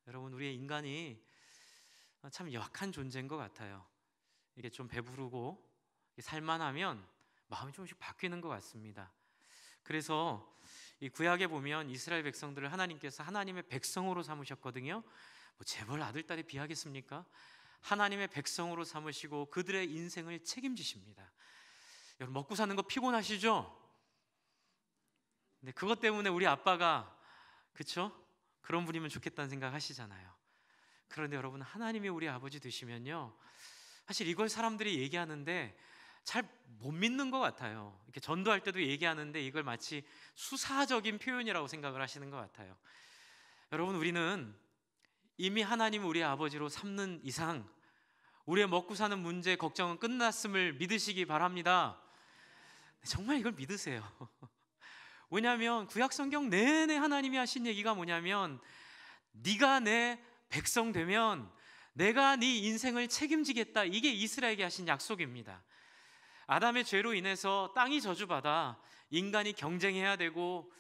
여러분, 우리의 인간이 참 약한 존재인 것 같아요. 이게 좀 배부르고 살만하면 마음이 조금씩 바뀌는 것 같습니다. 그래서 이 구약에 보면 이스라엘 백성들을 하나님께서 하나님의 백성으로 삼으셨거든요. 뭐 재벌 아들딸에 비하겠습니까? 하나님의 백성으로 삼으시고 그들의 인생을 책임지십니다. 여러분, 먹고 사는 거 피곤하시죠? 근데 그것 때문에 우리 아빠가, 그쵸? 그런 분이면 좋겠다는 생각 하시잖아요. 그런데 여러분, 하나님이 우리 아버지 되시면요, 사실 이걸 사람들이 얘기하는데 잘 못 믿는 것 같아요. 이렇게 전도할 때도 얘기하는데 이걸 마치 수사적인 표현이라고 생각을 하시는 것 같아요. 여러분, 우리는 이미 하나님을 우리 아버지로 삼는 이상 우리의 먹고 사는 문제 걱정은 끝났음을 믿으시기 바랍니다. 정말 이걸 믿으세요. 왜냐하면 구약 성경 내내 하나님이 하신 얘기가 뭐냐면, 네가 내 백성 되면 내가 네 인생을 책임지겠다. 이게 이스라엘에게 하신 약속입니다. 아담의 죄로 인해서 땅이 저주받아 인간이 경쟁해야 되고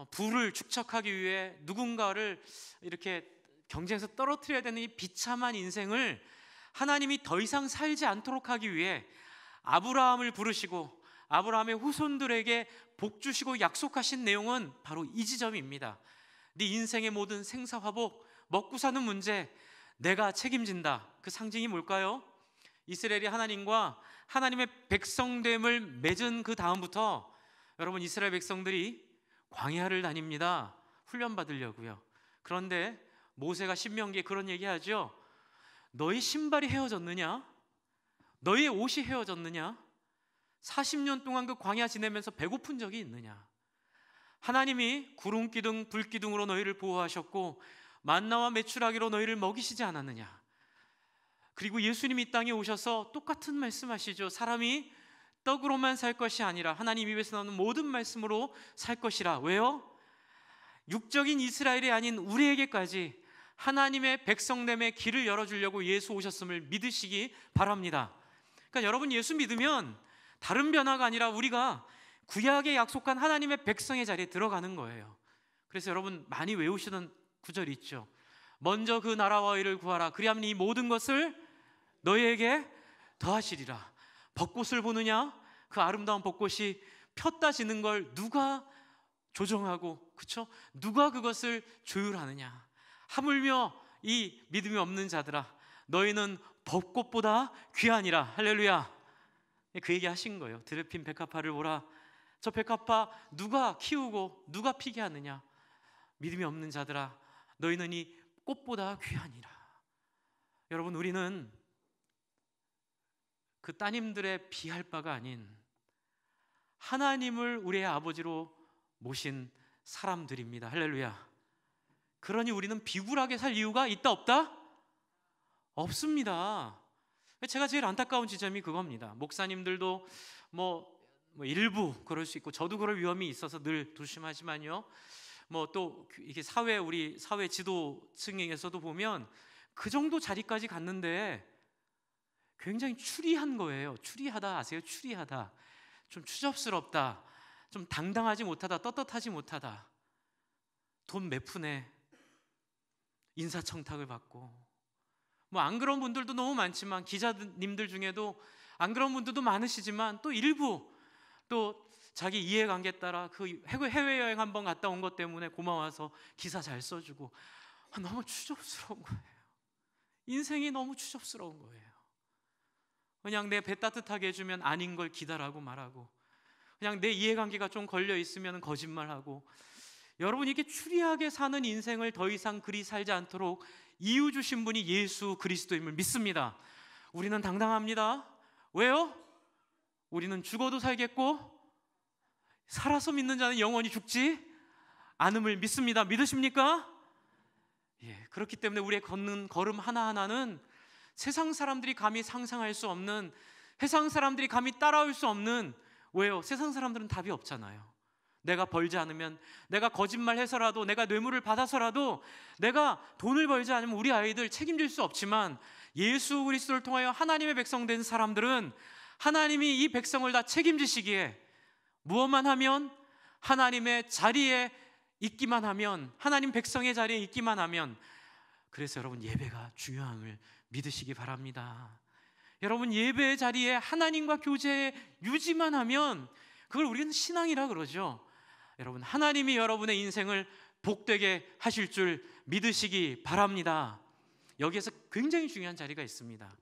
부를 축적하기 위해 누군가를 이렇게 경쟁에서 떨어뜨려야 되는 이 비참한 인생을 하나님이 더 이상 살지 않도록 하기 위해 아브라함을 부르시고 아브라함의 후손들에게 복 주시고 약속하신 내용은 바로 이 지점입니다. 네 인생의 모든 생사화복, 먹고 사는 문제 내가 책임진다. 그 상징이 뭘까요? 이스라엘이 하나님과 하나님의 백성됨을 맺은 그 다음부터 여러분, 이스라엘 백성들이 광야를 다닙니다. 훈련받으려고요. 그런데 모세가 신명기에 그런 얘기하죠. 너희 신발이 헤어졌느냐? 너희의 옷이 헤어졌느냐? 40년 동안 그 광야 지내면서 배고픈 적이 있느냐? 하나님이 구름기둥 불기둥으로 너희를 보호하셨고 만나와 메추라기로 너희를 먹이시지 않았느냐? 그리고 예수님이 이 땅에 오셔서 똑같은 말씀하시죠. 사람이 떡으로만 살 것이 아니라 하나님 입에서 나오는 모든 말씀으로 살 것이라. 왜요? 육적인 이스라엘이 아닌 우리에게까지 하나님의 백성됨의 길을 열어주려고 예수 오셨음을 믿으시기 바랍니다. 그러니까 여러분, 예수 믿으면 다른 변화가 아니라 우리가 구약에 약속한 하나님의 백성의 자리에 들어가는 거예요. 그래서 여러분 많이 외우시던 구절이 있죠. 먼저 그 나라와 의를 구하라. 그리하면 이 모든 것을 너희에게 더하시리라. 벚꽃을 보느냐? 그 아름다운 벚꽃이 폈다 지는 걸 누가 조정하고, 그쵸? 누가 그것을 조율하느냐? 하물며 이 믿음이 없는 자들아, 너희는 벚꽃보다 귀하니라. 할렐루야. 그 얘기 하신 거예요. 들에 핀 백합화를 보라. 저 백합화 누가 키우고 누가 피게 하느냐? 믿음이 없는 자들아, 너희는 이 꽃보다 귀하니라. 여러분, 우리는 그 따님들의 비할 바가 아닌 하나님을 우리의 아버지로 모신 사람들입니다. 할렐루야. 그러니 우리는 비굴하게 살 이유가 있다 없다? 없습니다. 제가 제일 안타까운 지점이 그겁니다. 목사님들도 뭐 일부 그럴 수 있고 저도 그럴 위험이 있어서 늘 조심하지만요. 또 이게 우리 사회 지도층에서도 보면 그 정도 자리까지 갔는데 굉장히 추리한 거예요. 추리하다 아세요? 추리하다. 좀 추접스럽다. 좀 당당하지 못하다. 떳떳하지 못하다. 돈 몇 푼에 인사청탁을 받고, 안 그런 분들도 너무 많지만, 기자님들 중에도 안 그런 분들도 많으시지만, 또 일부 또 자기 이해관계 따라 그 해외여행 한번 갔다 온 것 때문에 고마워서 기사 잘 써주고, 너무 추접스러운 거예요. 인생이 너무 추접스러운 거예요. 그냥 내 배 따뜻하게 해주면 아닌 걸 기다라고 말하고, 그냥 내 이해관계가 좀 걸려 있으면 거짓말하고. 여러분, 이렇게 추리하게 사는 인생을 더 이상 그리 살지 않도록 이유 주신 분이 예수 그리스도임을 믿습니다. 우리는 당당합니다. 왜요? 우리는 죽어도 살겠고 살아서 믿는 자는 영원히 죽지 않음을 믿습니다. 믿으십니까? 예, 그렇기 때문에 우리의 걷는 걸음 하나하나는 세상 사람들이 감히 상상할 수 없는, 세상 사람들이 감히 따라올 수 없는, 왜요? 세상 사람들은 답이 없잖아요. 내가 벌지 않으면, 내가 거짓말해서라도, 내가 뇌물을 받아서라도, 내가 돈을 벌지 않으면 우리 아이들 책임질 수 없지만, 예수 그리스도를 통하여 하나님의 백성 된 사람들은 하나님이 이 백성을 다 책임지시기에 무엇만 하면, 하나님의 자리에 있기만 하면, 하나님 백성의 자리에 있기만 하면, 그래서 여러분 예배가 중요함을 믿으시기 바랍니다. 여러분 예배 자리에 하나님과 교제 유지만 하면 그걸 우리는 신앙이라 그러죠. 여러분 하나님이 여러분의 인생을 복되게 하실 줄 믿으시기 바랍니다. 여기에서 굉장히 중요한 자리가 있습니다.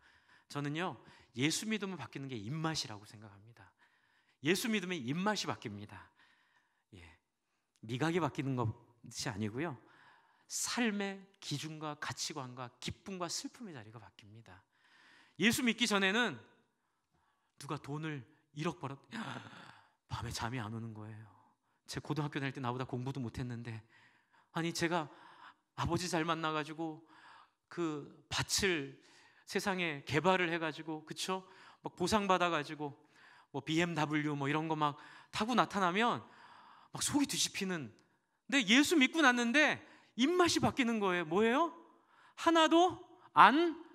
저는요 예수 믿으면 바뀌는 게 입맛이라고 생각합니다. 예수 믿으면 입맛이 바뀝니다. 미각이 바뀌는 것이 아니고요, 삶의 기준과 가치관과 기쁨과 슬픔의 자리가 바뀝니다. 예수 믿기 전에는 누가 돈을 1억 벌었 밤에 잠이 안 오는 거예요. 제 고등학교 다닐 때 나보다 공부도 못했는데, 아니 제가 아버지 잘 만나가지고 그 밭을 세상에 개발을 해가지고, 그쵸? 막 보상 받아가지고 뭐 BMW 뭐 이런 거 막 타고 나타나면 막 속이 뒤집히는. 근데 예수 믿고 났는데 입맛이 바뀌는 거예요. 뭐예요? 하나도 안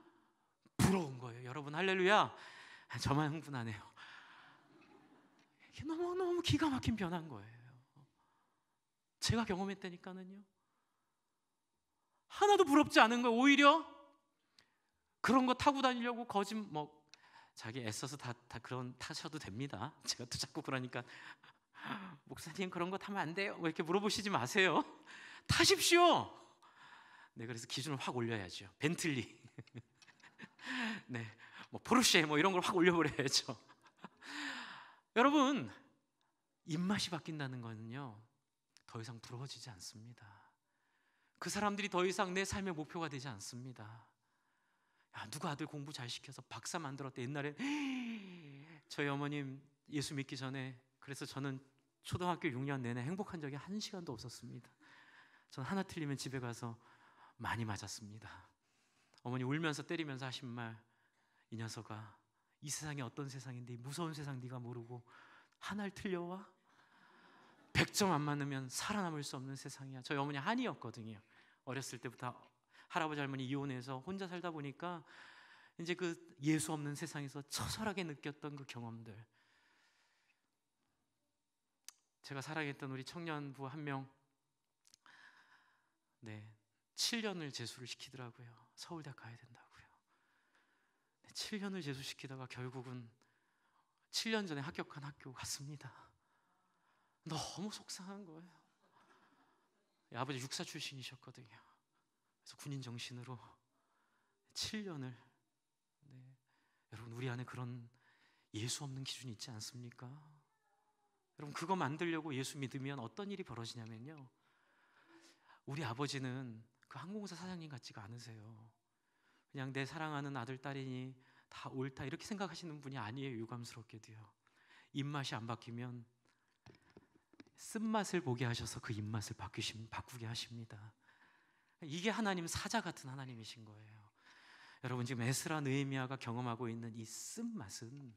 부러운 거예요. 여러분 할렐루야. 저만 흥분하네요. 이게 너무너무 기가 막힌 변화인 거예요. 제가 경험했다니까는요. 하나도 부럽지 않은 거예요. 오히려 그런 거 타고 다니려고 뭐 자기 애써서 다 그런 타셔도 됩니다. 제가 또 자꾸 그러니까 목사님 그런 거 타면 안 돼요 뭐 이렇게 물어보시지 마세요. 타십시오. 네, 그래서 기준을 확 올려야죠. 벤틀리 네, 뭐 포르쉐 뭐 이런 걸 확 올려버려야죠. 여러분 입맛이 바뀐다는 거는요 더 이상 부러워지지 않습니다. 그 사람들이 더 이상 내 삶의 목표가 되지 않습니다. 야, 누가 아들 공부 잘 시켜서 박사 만들었대. 옛날에 저희 어머님 예수 믿기 전에, 그래서 저는 초등학교 6년 내내 행복한 적이 한 시간도 없었습니다. 저는 하나 틀리면 집에 가서 많이 맞았습니다. 어머니 울면서 때리면서 하신 말, 이 녀석아 이 세상이 어떤 세상인데 이 무서운 세상 네가 모르고 하나를 틀려와? 100점 안 맞으면 살아남을 수 없는 세상이야. 저희 어머니 한이었거든요. 어렸을 때부터 할아버지 할머니 이혼해서 혼자 살다 보니까 이제 그 예수 없는 세상에서 처절하게 느꼈던 그 경험들. 제가 사랑했던 우리 청년부 한 명, 7년을 재수를 시키더라고요. 서울대학 가야 된다고요. 7년을 재수시키다가 결국은 7년 전에 합격한 학교 갔습니다. 너무 속상한 거예요. 아버지 육사 출신이셨거든요. 그래서 군인 정신으로 7년을. 여러분 우리 안에 그런 예수 없는 기준이 있지 않습니까? 여러분 그거 만들려고 예수 믿으면 어떤 일이 벌어지냐면요, 우리 아버지는 그 항공사 사장님 같지가 않으세요. 그냥 내 사랑하는 아들 딸이니 다 옳다 이렇게 생각하시는 분이 아니에요. 유감스럽게도요. 입맛이 안 바뀌면 쓴맛을 보게 하셔서 그 입맛을 바꾸게 하십니다. 이게 하나님 사자 같은 하나님이신 거예요. 여러분 지금 에스라 느헤미야가 경험하고 있는 이 쓴맛은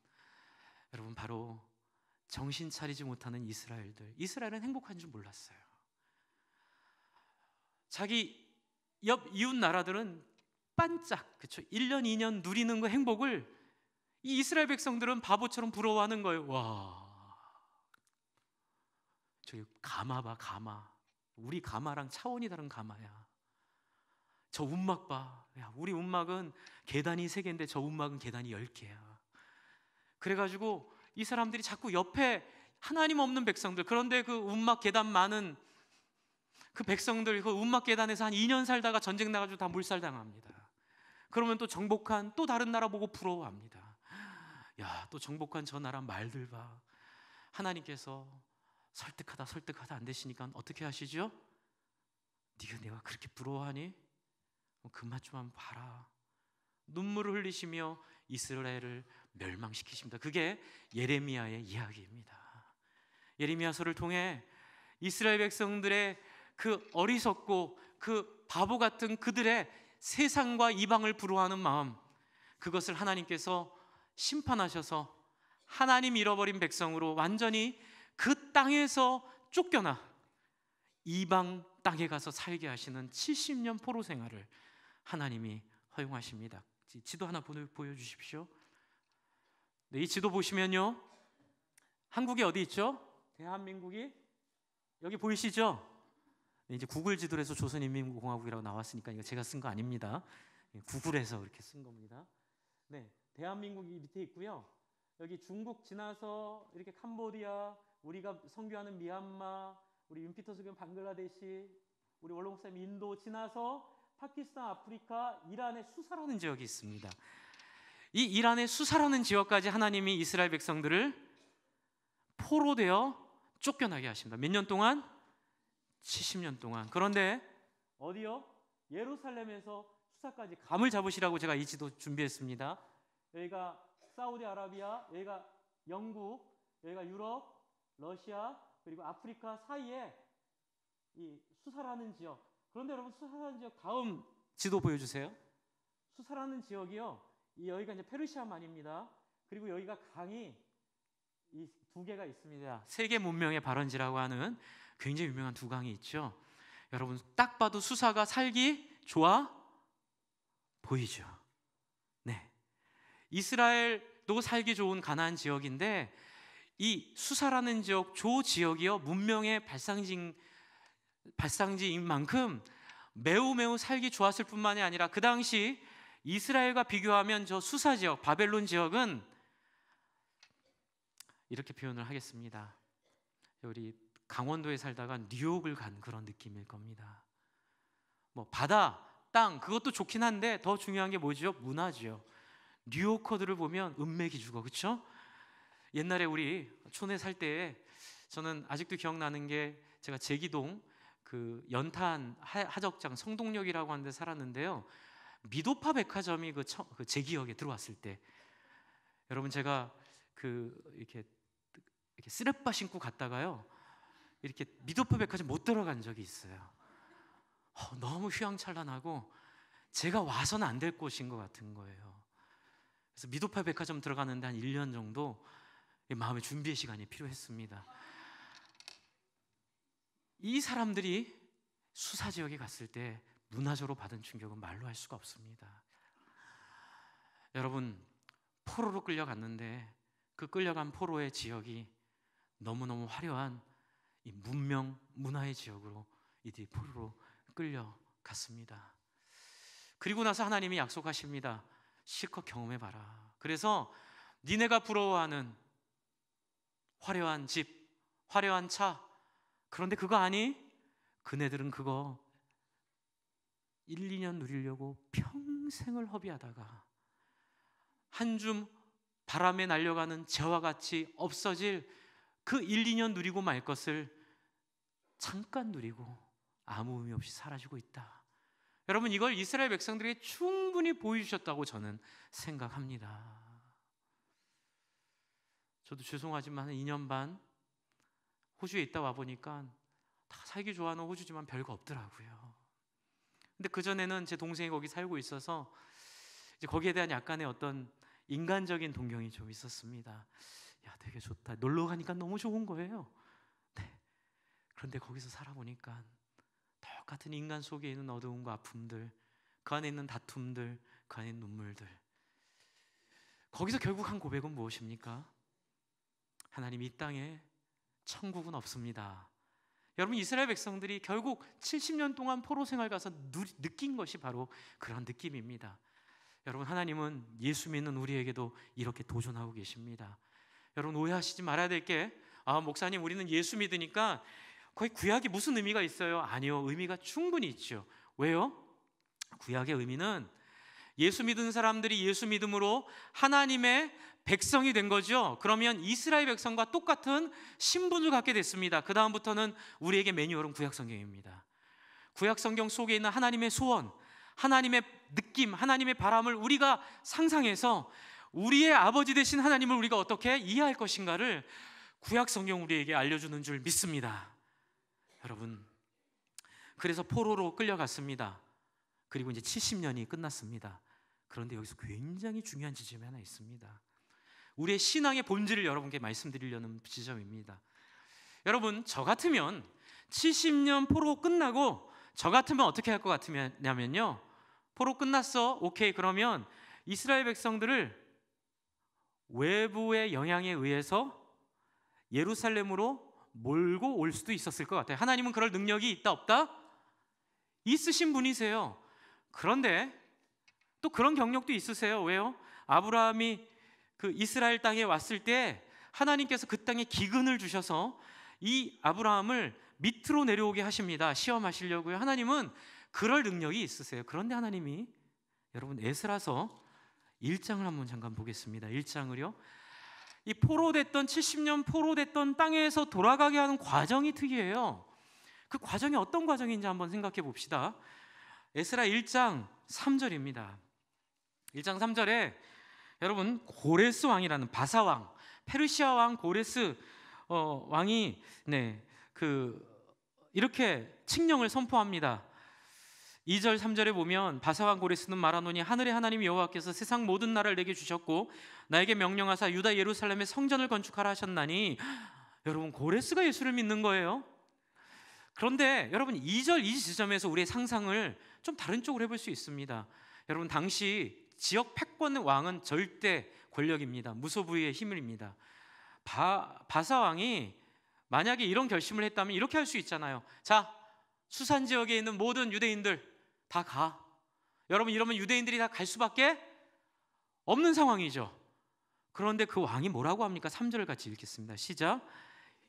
여러분 바로 정신 차리지 못하는 이스라엘들. 이스라엘은 행복한 줄 몰랐어요. 자기 옆 이웃 나라들은 반짝, 그렇죠? 1년 2년 누리는 그 행복을 이 이스라엘 백성들은 바보처럼 부러워하는 거예요. 와, 저기 가마 봐, 가마. 우리 가마랑 차원이 다른 가마야. 저 움막 봐. 야, 우리 움막은 계단이 3개인데 저 움막은 계단이 10개야. 그래가지고 이 사람들이 자꾸 옆에 하나님 없는 백성들, 그런데 그 움막 계단 많은 그 백성들, 그 움막 계단에서 한 2년 살다가 전쟁 나가지고 다 물살당합니다. 그러면 또 정복한 또 다른 나라 보고 부러워합니다. 야, 또 정복한 저 나라 말들 봐. 하나님께서 설득하다 안 되시니까 어떻게 하시죠? 네가 내가 그렇게 부러워하니? 그 맛 좀 한번 봐라. 눈물을 흘리시며 이스라엘을 멸망시키십니다. 그게 예레미야의 이야기입니다. 예레미야서를 통해 이스라엘 백성들의 그 어리석고 그 바보 같은 그들의 세상과 이방을 부러워하는 마음, 그것을 하나님께서 심판하셔서 하나님 잃어버린 백성으로 완전히 그 땅에서 쫓겨나 이방 땅에 가서 살게 하시는 70년 포로 생활을 하나님이 허용하십니다. 지도 하나 보여주십시오. 네, 이 지도 보시면요, 한국이 어디 있죠? 대한민국이 여기 보이시죠? 이제 구글 지도로 해서 조선인민공화국이라고 나왔으니까 이거 제가 쓴 거 아닙니다. 구글에서 이렇게 쓴 겁니다. 네, 대한민국이 밑에 있고요. 여기 중국 지나서 이렇게 캄보디아, 우리가 선교하는 미얀마, 우리 윤피터 선교 방글라데시, 우리 원로 목사님 인도 지나서 파키스탄, 아프리카, 이란의 수사라는 지역이 있습니다. 이 이란의 수사라는 지역까지 하나님이 이스라엘 백성들을 포로되어 쫓겨나게 하십니다. 몇 년 동안? 70년 동안. 그런데 어디요? 예루살렘에서 수사까지 감을 잡으시라고 제가 이 지도 준비했습니다. 여기가 사우디아라비아, 여기가 영국, 여기가 유럽, 러시아, 그리고 아프리카 사이에 이 수사라는 지역. 그런데 여러분, 수사라는 지역 다음 지도 보여주세요. 수사라는 지역이요, 여기가 이제 페르시아만입니다. 그리고 여기가 강이 이 두 개가 있습니다. 세계 문명의 발원지라고 하는 굉장히 유명한 두 강이 있죠. 여러분, 딱 봐도 수사가 살기 좋아 보이죠. 네, 이스라엘도 살기 좋은 가나안 지역인데 이 수사라는 지역, 조 지역이요, 문명의 발상지인 만큼 매우 살기 좋았을 뿐만이 아니라 그 당시 이스라엘과 비교하면 저 수사 지역, 바벨론 지역은 이렇게 표현을 하겠습니다. 우리 강원도에 살다가 뉴욕을 간 그런 느낌일 겁니다. 뭐 바다, 땅, 그것도 좋긴 한데 더 중요한 게 뭐죠? 문화죠. 뉴요커들을 보면 은맥이 죽어, 그렇죠? 옛날에 우리 촌에 살 때 저는 아직도 기억나는 게, 제가 제기동 그 연탄 하적장 성동역이라고 하는 데 살았는데요. 미도파 백화점이 제 기억에 들어왔을 때, 여러분, 제가 이렇게 쓰레빠 신고 갔다가요, 이렇게 미도파 백화점 못 들어간 적이 있어요. 너무 휘황찬란하고 제가 와서는 안 될 곳인 것 같은 거예요. 그래서 미도파 백화점 들어가는데 한 1년 정도 마음의 준비의 시간이 필요했습니다. 이 사람들이 수사 지역에 갔을 때 문화적으로 받은 충격은 말로 할 수가 없습니다. 여러분, 포로로 끌려갔는데 그 끌려간 포로의 지역이 너무너무 화려한 이 문명, 문화의 지역으로 이들이 포로로 끌려갔습니다. 그리고 나서 하나님이 약속하십니다. 실컷 경험해봐라. 그래서 니네가 부러워하는 화려한 집, 화려한 차, 그런데 그거 아니? 그네들은 그거 1, 2년 누리려고 평생을 허비하다가 한 줌 바람에 날려가는 재와 같이 없어질 그 1, 2년 누리고 말 것을 잠깐 누리고 아무 의미 없이 사라지고 있다. 여러분, 이걸 이스라엘 백성들에게 충분히 보여주셨다고 저는 생각합니다. 저도 죄송하지만 2년 반 호주에 있다 와보니까 다 살기 좋아하는 호주지만 별거 없더라고요. 근데 그전에는 제 동생이 거기 살고 있어서 이제 거기에 대한 약간의 어떤 인간적인 동경이 좀 있었습니다. 야, 되게 좋다. 놀러 가니까 너무 좋은 거예요. 네. 그런데 거기서 살아보니까 똑같은 인간 속에 있는 어두움과 아픔들, 그 안에 있는 다툼들, 그 안에 있는 눈물들, 거기서 결국 한 고백은 무엇입니까? 하나님, 이 땅에 천국은 없습니다. 여러분, 이스라엘 백성들이 결국 70년 동안 포로 생활 가서 느낀 것이 바로 그런 느낌입니다. 여러분, 하나님은 예수 믿는 우리에게도 이렇게 도전하고 계십니다. 여러분, 오해하시지 말아야 될 게, 목사님, 우리는 예수 믿으니까 거의 구약이 무슨 의미가 있어요? 아니요, 의미가 충분히 있죠. 왜요? 구약의 의미는 예수 믿은 사람들이 예수 믿음으로 하나님의 백성이 된 거죠. 그러면 이스라엘 백성과 똑같은 신분을 갖게 됐습니다. 그 다음부터는 우리에게 매뉴얼은 구약 성경입니다. 구약 성경 속에 있는 하나님의 소원, 하나님의 느낌, 하나님의 바람을 우리가 상상해서 우리의 아버지 되신 하나님을 우리가 어떻게 이해할 것인가를 구약 성경 우리에게 알려주는 줄 믿습니다. 여러분, 그래서 포로로 끌려갔습니다. 그리고 이제 70년이 끝났습니다. 그런데 여기서 굉장히 중요한 지점이 하나 있습니다. 우리의 신앙의 본질을 여러분께 말씀드리려는 지점입니다. 여러분, 저 같으면 70년 포로 끝나고 저 같으면 어떻게 할 것 같으냐면요, 포로 끝났어, 오케이, 그러면 이스라엘 백성들을 외부의 영향에 의해서 예루살렘으로 몰고 올 수도 있었을 것 같아요. 하나님은 그럴 능력이 있다 없다? 있으신 분이세요. 그런데 또 그런 경력도 있으세요. 왜요? 아브라함이 그 이스라엘 땅에 왔을 때 하나님께서 그 땅에 기근을 주셔서 이 아브라함을 밑으로 내려오게 하십니다. 시험하시려고요. 하나님은 그럴 능력이 있으세요. 그런데 하나님이, 여러분, 에스라서 1장을 한번 잠깐 보겠습니다. 1장을요. 이 포로됐던 70년 포로됐던 땅에서 돌아가게 하는 과정이 특이해요. 그 과정이 어떤 과정인지 한번 생각해 봅시다. 에스라 1장 3절입니다. 1장 3절에 여러분, 고레스 왕이라는 바사왕, 페르시아 왕 고레스 왕이 이렇게 칙령을 선포합니다. 2절 3절에 보면 바사왕 고레스는 말하노니 하늘의 하나님 여호와께서 세상 모든 나라를 내게 주셨고 나에게 명령하사 유다 예루살렘에 성전을 건축하라 하셨나니, 여러분, 고레스가 예수를 믿는 거예요. 그런데 여러분, 2절 이 지점에서 우리의 상상을 좀 다른 쪽으로 해볼 수 있습니다. 여러분, 당시 지역 패권 왕은 절대 권력입니다. 무소부의 힘입니다. 바사왕이 만약에 이런 결심을 했다면 이렇게 할 수 있잖아요. 자, 수산 지역에 있는 모든 유대인들 다 가. 여러분, 이러면 유대인들이 다 갈 수밖에 없는 상황이죠. 그런데 그 왕이 뭐라고 합니까? 3절을 같이 읽겠습니다. 시작.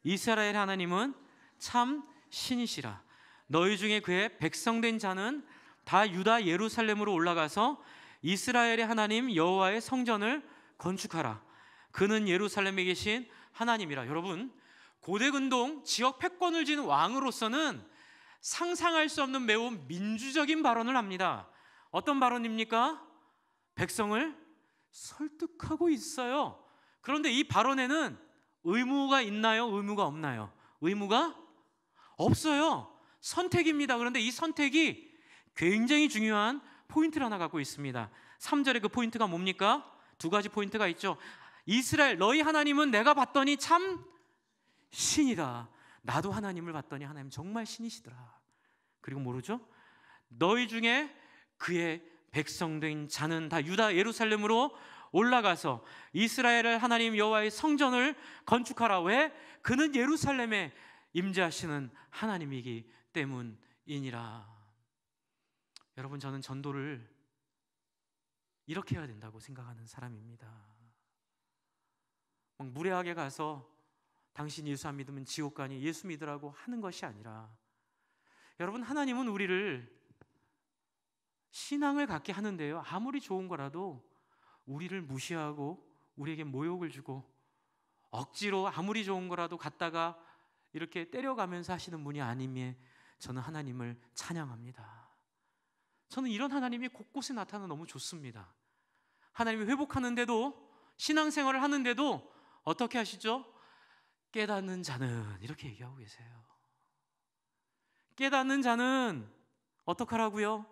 이스라엘 하나님은 참 신이시라. 너희 중에 그의 백성된 자는 다 유다 예루살렘으로 올라가서 이스라엘의 하나님 여호와의 성전을 건축하라. 그는 예루살렘에 계신 하나님이라. 여러분, 고대근동 지역 패권을 지닌 왕으로서는 상상할 수 없는 매우 민주적인 발언을 합니다. 어떤 발언입니까? 백성을 설득하고 있어요. 그런데 이 발언에는 의무가 있나요? 의무가 없나요? 의무가 없어요. 선택입니다. 그런데 이 선택이 굉장히 중요한 포인트를 하나 갖고 있습니다. 3절에 그 포인트가 뭡니까? 두 가지 포인트가 있죠. 이스라엘, 너희 하나님은 내가 봤더니 참 신이다. 나도 하나님을 봤더니 하나님 정말 신이시더라. 그리고 모르죠? 너희 중에 그의 백성된 자는 다 유다 예루살렘으로 올라가서 이스라엘을 하나님 여호와의 성전을 건축하라. 왜? 그는 예루살렘에 임재하시는 하나님이기 때문이니라. 여러분, 저는 전도를 이렇게 해야 된다고 생각하는 사람입니다. 막 무례하게 가서 당신 예수 안 믿으면 지옥 가니 예수 믿으라고 하는 것이 아니라, 여러분, 하나님은 우리를 신앙을 갖게 하는데요, 아무리 좋은 거라도 우리를 무시하고 우리에게 모욕을 주고 억지로 아무리 좋은 거라도 갖다가 이렇게 때려가면서 하시는 분이 아님에 저는 하나님을 찬양합니다. 저는 이런 하나님이 곳곳에 나타나면 너무 좋습니다. 하나님이 회복하는데도, 신앙생활을 하는데도 어떻게 하시죠? 깨닫는 자는, 이렇게 얘기하고 계세요. 깨닫는 자는 어떡하라고요?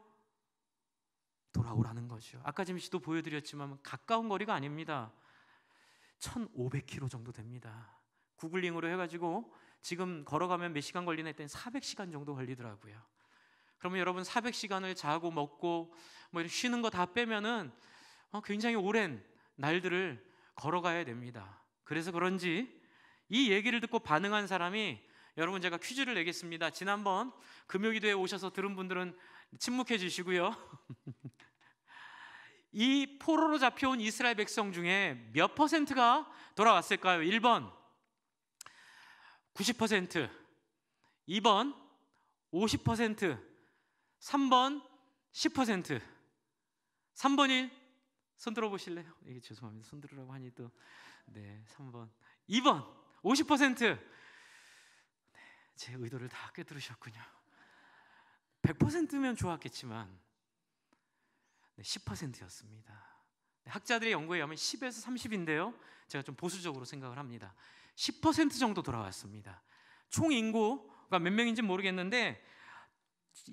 돌아오라는 거죠. 아까 잠시도 보여드렸지만 가까운 거리가 아닙니다. 1500km 정도 됩니다. 구글링으로 해가지고 지금 걸어가면 몇 시간 걸리나 했더니 400시간 정도 걸리더라고요. 그러면 여러분, 400시간을 자고 먹고 뭐 이렇게 쉬는 거 다 빼면은 굉장히 오랜 날들을 걸어가야 됩니다. 그래서 그런지 이 얘기를 듣고 반응한 사람이, 여러분, 제가 퀴즈를 내겠습니다. 지난번 금요기도에 오셔서 들은 분들은 침묵해 주시고요. 이 포로로 잡혀온 이스라엘 백성 중에 몇 퍼센트가 돌아왔을까요? 1번 90%, 2번 50%, 3번 10%. 3번 1, 손 들어보실래요? 이게 죄송합니다. 손 들으라고 하니 또. 네, 3번. 2번 50%. 네, 제 의도를 다 꿰뚫으셨군요. 100%면 좋았겠지만 10%였습니다. 학자들의 연구에 의하면 10에서 30인데요, 제가 좀 보수적으로 생각을 합니다. 10% 정도 돌아왔습니다. 총 인구가 몇 명인지 모르겠는데,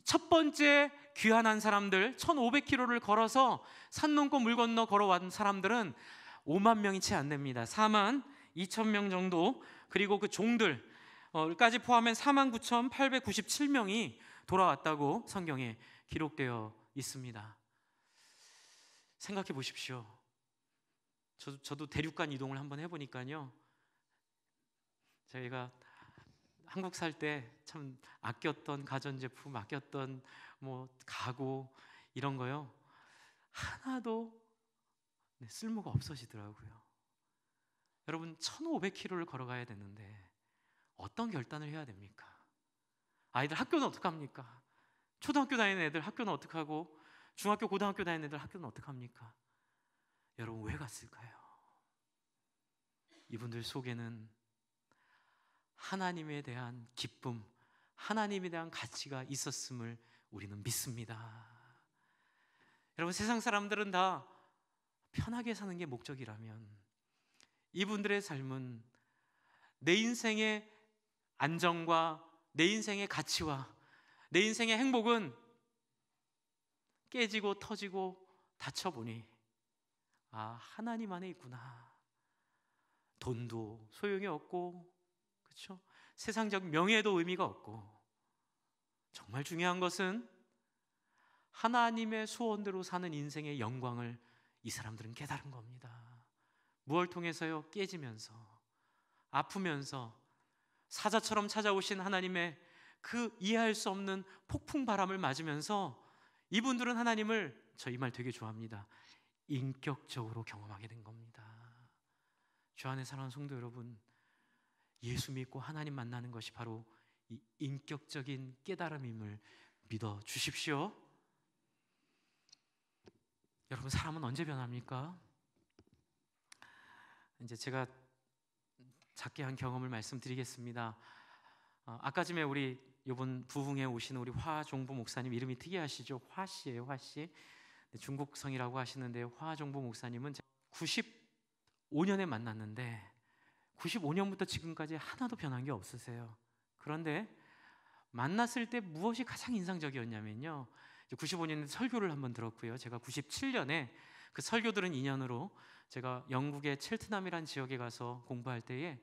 첫 번째 귀환한 사람들, 1500km를 걸어서 산 넘고 물 건너 걸어온 사람들은 5만 명이 채 안 됩니다. 4만 2천 명 정도. 그리고 그 종들까지 포함한 4만 9,897명이 돌아왔다고 성경에 기록되어 있습니다. 생각해 보십시오. 저도 대륙간 이동을 한번 해보니까요, 저희가 한국 살 때 참 아꼈던 가전제품, 아꼈던 뭐 가구 이런 거요, 하나도 쓸모가 없어지더라고요. 여러분 1500km를 걸어가야 되는데 어떤 결단을 해야 됩니까? 아이들 학교는 어떡합니까? 초등학교 다니는 애들 학교는 어떡하고, 중학교 고등학교 다니는 애들 학교는 어떡합니까? 여러분 왜 갔을까요? 이분들 속에는 하나님에 대한 기쁨, 하나님에 대한 가치가 있었음을 우리는 믿습니다. 여러분 세상 사람들은 다 편하게 사는 게 목적이라면 이분들의 삶은 내 인생의 안정과 내 인생의 가치와 내 인생의 행복은 깨지고 터지고 다쳐보니 아, 하나님 안에 있구나. 돈도 소용이 없고, 그렇죠? 세상적 명예도 의미가 없고, 정말 중요한 것은 하나님의 소원대로 사는 인생의 영광을 이 사람들은 깨달은 겁니다. 무엇을 통해서요? 깨지면서, 아프면서, 사자처럼 찾아오신 하나님의 그 이해할 수 없는 폭풍 바람을 맞으면서 이분들은 하나님을, 저 이 말 되게 좋아합니다, 인격적으로 경험하게 된 겁니다. 주 안에 사랑하는 성도 여러분, 예수 믿고 하나님 만나는 것이 바로 이 인격적인 깨달음임을 믿어 주십시오. 여러분 사람은 언제 변합니까? 이제 제가 작게 한 경험을 말씀드리겠습니다. 아까쯤에 우리 이번 부흥에 오시는 우리 화종부 목사님, 이름이 특이하시죠? 화씨예요, 화씨. 중국성이라고 하시는데, 화종부 목사님은 95년에 만났는데 95년부터 지금까지 하나도 변한 게 없으세요. 그런데 만났을 때 무엇이 가장 인상적이었냐면요, 95년에 설교를 한번 들었고요, 제가 97년에 그 설교 들은 인연으로 제가 영국의 첼트남이라는 지역에 가서 공부할 때에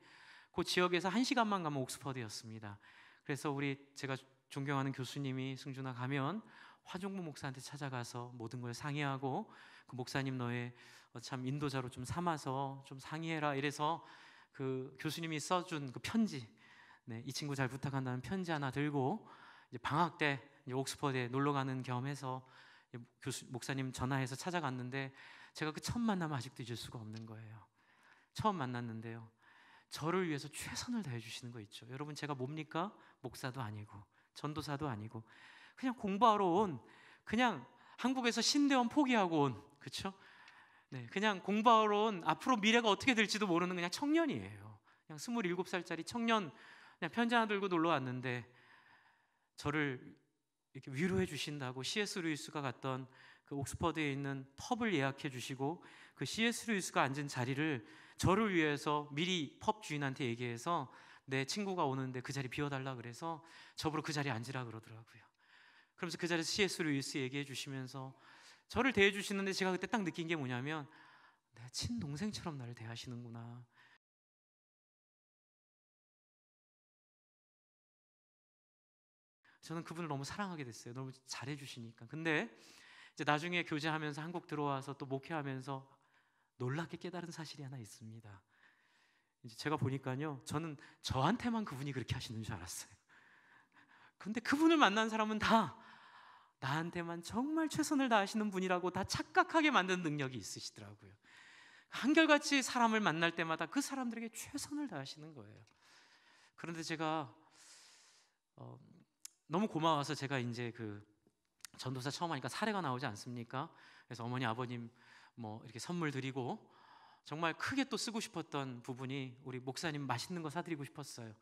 그 지역에서 1시간만 가면 옥스퍼드였습니다. 그래서 제가 존경하는 교수님이, 승준아 가면 화종부 목사한테 찾아가서 모든 걸 상의하고, 그 목사님 너의 참 인도자로 좀 삼아서 좀 상의해라, 이래서 그 교수님이 써준 그 편지, 이 친구 잘 부탁한다는 편지 하나 들고 이제 방학 때 이제 옥스퍼드에 놀러 가는 겸해서 목사님 전화해서 찾아갔는데, 제가 그 첫 만남 아직도 잊을 수가 없는 거예요. 처음 만났는데요, 저를 위해서 최선을 다해 주시는 거 있죠. 여러분 제가 뭡니까? 목사도 아니고 전도사도 아니고 그냥 공부하러 온, 그냥 한국에서 신대원 포기하고 온, 그렇죠? 그냥 공부하러 온, 앞으로 미래가 어떻게 될지도 모르는 그냥 청년이에요. 그냥 27살짜리 청년, 그냥 편지 하나 들고 놀러 왔는데 저를 이렇게 위로해 주신다고 C.S. 루이스가 갔던 그 옥스퍼드에 있는 펍을 예약해 주시고, 그 C.S. 루이스가 앉은 자리를 저를 위해서 미리 펍 주인한테 얘기해서 내 친구가 오는데 그 자리 비워달라 그래서 저보러 그 자리에 앉으라 그러더라고요. 그러면서 그 자리에서 C.S. 루이스 얘기해 주시면서 저를 대해 주시는데, 제가 그때 딱 느낀 게 뭐냐면, 내 친동생처럼 나를 대하시는구나. 저는 그분을 너무 사랑하게 됐어요. 너무 잘해 주시니까. 근데 이제 나중에 교제하면서 한국 들어와서 또 목회하면서 놀랍게 깨달은 사실이 하나 있습니다. 이제 제가 보니까요, 저는 저한테만 그분이 그렇게 하시는 줄 알았어요. 근데 그분을 만난 사람은 다 나한테만 정말 최선을 다하시는 분이라고 다 착각하게 만드는 능력이 있으시더라고요. 한결같이 사람을 만날 때마다 그 사람들에게 최선을 다하시는 거예요. 그런데 제가 너무 고마워서, 제가 이제 그 전도사 처음 하니까 사례가 나오지 않습니까? 그래서 어머니 아버님 뭐 이렇게 선물 드리고, 정말 크게 또 쓰고 싶었던 부분이, 우리 목사님 맛있는 거 사드리고 싶었어요.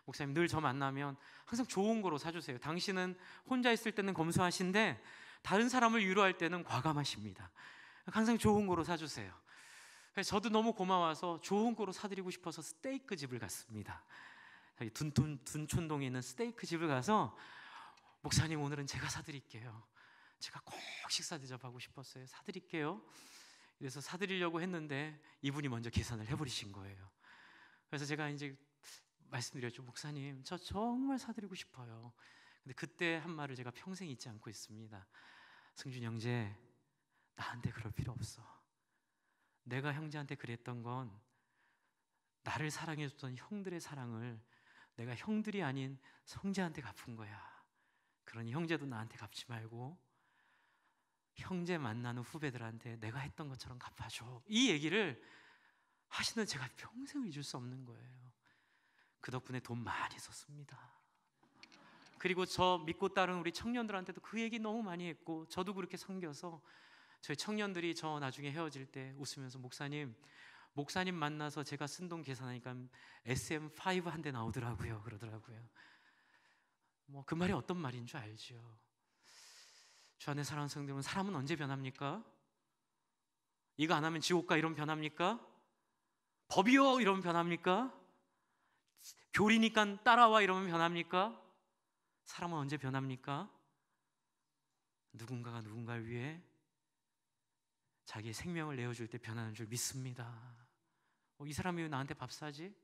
목사님 늘 저 만나면 항상 좋은 거로 사주세요. 당신은 혼자 있을 때는 검소하신데 다른 사람을 위로할 때는 과감하십니다. 항상 좋은 거로 사주세요. 그래서 저도 너무 고마워서 좋은 거로 사드리고 싶어서 스테이크 집을 갔습니다. 여기 둔촌동에 있는 스테이크 집을 가서, 목사님 오늘은 제가 사드릴게요. 제가 꼭 식사 대접하고 싶었어요. 사드릴게요. 그래서 사드리려고 했는데 이분이 먼저 계산을 해버리신 거예요. 그래서 제가 이제 말씀드렸죠. 목사님 저 정말 사드리고 싶어요. 근데 그때 한 말을 제가 평생 잊지 않고 있습니다. 승준 형제, 나한테 그럴 필요 없어. 내가 형제한테 그랬던 건 나를 사랑해줬던 형들의 사랑을 내가 형들이 아닌 형제한테 갚은 거야. 그러니 형제도 나한테 갚지 말고 형제 만나는 후배들한테 내가 했던 것처럼 갚아줘. 이 얘기를 하시는 제가 평생 잊을 수 없는 거예요. 그 덕분에 돈 많이 썼습니다. 그리고 저 믿고 따른 우리 청년들한테도 그 얘기 너무 많이 했고, 저도 그렇게 섬겨서 저희 청년들이 저 나중에 헤어질 때 웃으면서 목사님 만나서 제가 쓴 돈 계산하니까 SM5 한 대 나오더라고요. 그러더라고요. 뭐 그 말이 어떤 말인 줄 알죠. 주 안에 사랑하는 성도 여러분, 사람은 언제 변합니까? 이거 안 하면 지옥 가 이러면 변합니까? 법이요 이러면 변합니까? 교리니까 따라와 이러면 변합니까? 사람은 언제 변합니까? 누군가가 누군가를 위해 자기의 생명을 내어줄 때 변하는 줄 믿습니다. 이 사람이 왜 나한테 밥 사지?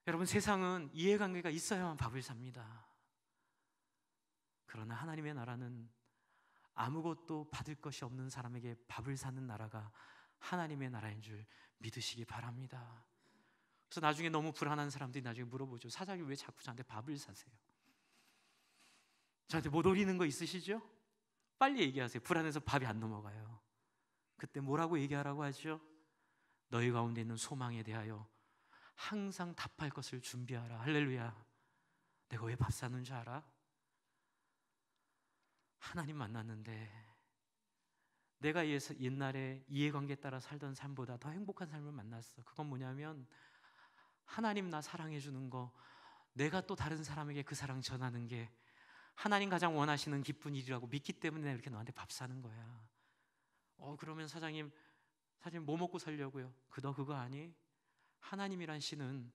여러분, 세상은 이해관계가 있어야만 밥을 삽니다. 그러나 하나님의 나라는 아무것도 받을 것이 없는 사람에게 밥을 사는 나라가 하나님의 나라인 줄 믿으시기 바랍니다. 그래서 나중에 너무 불안한 사람들이 나중에 물어보죠. 사장님 왜 자꾸 저한테 밥을 사세요? 저한테 못 오리는 거 있으시죠? 빨리 얘기하세요. 불안해서 밥이 안 넘어가요. 그때 뭐라고 얘기하라고 하죠? 너희 가운데 있는 소망에 대하여 항상 답할 것을 준비하라. 할렐루야. 내가 왜 밥 사는 줄 알아? 하나님 만났는데 내가 옛날에 이해관계에 따라 살던 삶보다 더 행복한 삶을 만났어. 그건 뭐냐면 하나님 나 사랑해 주는 거, 내가 또 다른 사람에게 그 사랑 전하는 게 하나님 가장 원하시는 기쁜 일이라고 믿기 때문에 내가 이렇게 너한테 밥 사는 거야. 그러면 사장님 뭐 먹고 살려고요? 너 그거 아니? 하나님이란 신은